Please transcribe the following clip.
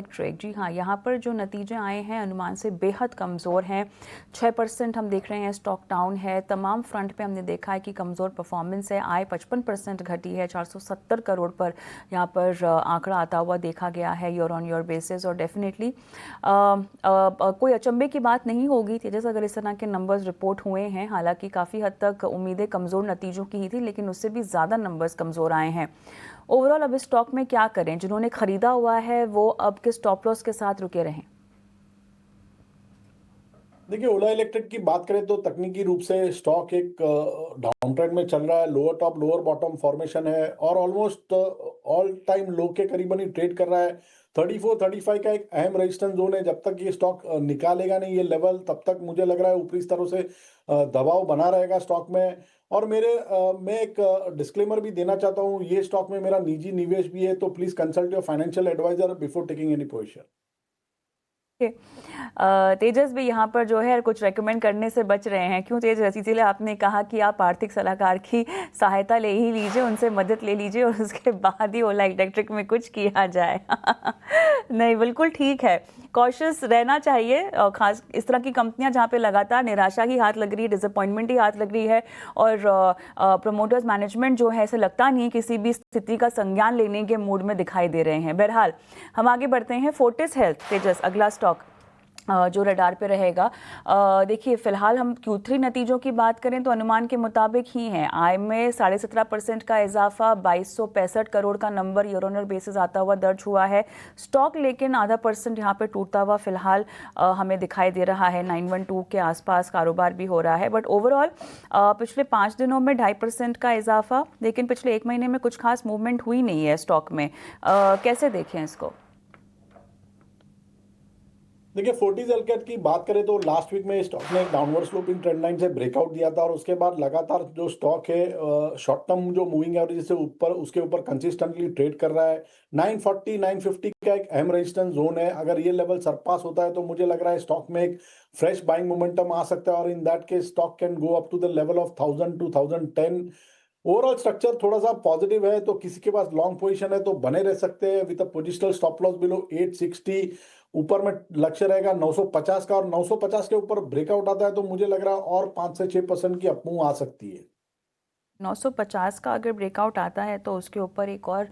Electric, जी हाँ, यहाँ पर जो नतीजे आए हैं अनुमान से बेहद कमज़ोर हैं। 6% हम देख रहे हैं स्टॉक डाउन है। तमाम फ्रंट पे हमने देखा है कि कमज़ोर परफॉर्मेंस है। आय 55% घटी है, 470 करोड़ पर यहाँ पर आंकड़ा आता हुआ देखा गया है ईयर ऑन ईयर बेसिस। और डेफिनेटली कोई अचंभे की बात नहीं होगी तेजस अगर इस तरह के नंबर्स रिपोर्ट हुए हैं। हालांकि काफ़ी हद तक उम्मीदें कमज़ोर नतीजों की ही थी, लेकिन उससे भी ज़्यादा नंबर्स कमज़ोर आए हैं। ओवरऑल अब इस स्टॉक में क्या करें? जिन्होंने खरीदा हुआ है वो अब किस स्टॉप लॉस के साथ रुके रहें? देखिए, ओला इलेक्ट्रिक की बात करें तो तकनीकी रूप से स्टॉक एक डाउन ट्रेंड में चल रहा है। Lower top lower bottom formation है और ऑलमोस्ट ऑल टाइम लो के करीबन ही ट्रेड कर रहा है। 34-35 का एक अहम रेजिस्टेंस जोन है। जब तक ये स्टॉक निकालेगा नहीं ये लेवल, तब तक मुझे लग रहा है ऊपरी स्तरों से दबाव बना रहेगा स्टॉक में। और मैं एक डिस्क्लेमर भी देना चाहता हूँ, ये स्टॉक में मेरा निजी निवेश भी है, तो please consult your financial advisor before taking any position. Tejas भी यहाँ पर जो है कुछ रेकमेंड करने से बच रहे हैं। क्यों तेजस? इसीलिए आपने कहा कि आप आर्थिक सलाहकार की सहायता ले ही लीजिए, उनसे मदद ले लीजिए और उसके बाद ही ओला इलेक्ट्रिक में कुछ किया जाए। नहीं, बिल्कुल ठीक है, कॉशियस रहना चाहिए। खास इस तरह की कंपनियां जहाँ पे लगातार निराशा ही हाथ लग रही है, डिसअपॉइंटमेंट ही हाथ लग रही है और प्रमोटर्स मैनेजमेंट जो है ऐसे लगता नहीं है किसी भी स्थिति का संज्ञान लेने के मूड में दिखाई दे रहे हैं। बहरहाल हम आगे बढ़ते हैं। फोर्टिस हेल्थ तेजस अगला स्टॉक जो रडार पे रहेगा। देखिए, फिलहाल हम Q3 नतीजों की बात करें तो अनुमान के मुताबिक ही हैं। आय में 17.5% का इजाफा, 2265 करोड़ का number year on year basis आता हुआ दर्ज हुआ है। स्टॉक लेकिन आधा % यहाँ पे टूटता हुआ फिलहाल हमें दिखाई दे रहा है। 912 के आसपास कारोबार भी हो रहा है। बट ओवरऑल पिछले 5 दिनों में 2.5% का इजाफा, लेकिन पिछले 1 महीने में कुछ खास मूवमेंट हुई नहीं है स्टॉक में। कैसे देखें इसको? देखिए, फोर्टिस हेल्थकेयर की बात करें तो लास्ट वीक में स्टॉक ने एक डाउनवर्ड स्लोपिंग ट्रेंड लाइन से ब्रेकआउट दिया था और उसके बाद लगातार जो स्टॉक है शॉर्ट टर्म जो मूविंग एवरेज से ऊपर उसके ऊपर कंसिस्टेंटली ट्रेड कर रहा है। 940 950 का एक अहम रेजिस्टेंस जोन है। अगर ये लेवल सरपास होता है तो मुझे लग रहा है स्टॉक में एक फ्रेश बाइंग मोमेंटम आ सकता है और in that case stock can go up to the level of 1000 to 1010। Overall structure थोड़ा सा पॉजिटिव है, तो किसी के पास लॉन्ग पोजीशन है तो बने रह सकते हैं with a positional stop loss below 860। ऊपर में लक्ष्य रहेगा 950 का और 950 के ऊपर ब्रेकआउट आता है तो मुझे लग रहा है और 5 से 6% की अपमूव आ सकती है। 950 का अगर ब्रेकआउट आता है तो उसके ऊपर एक और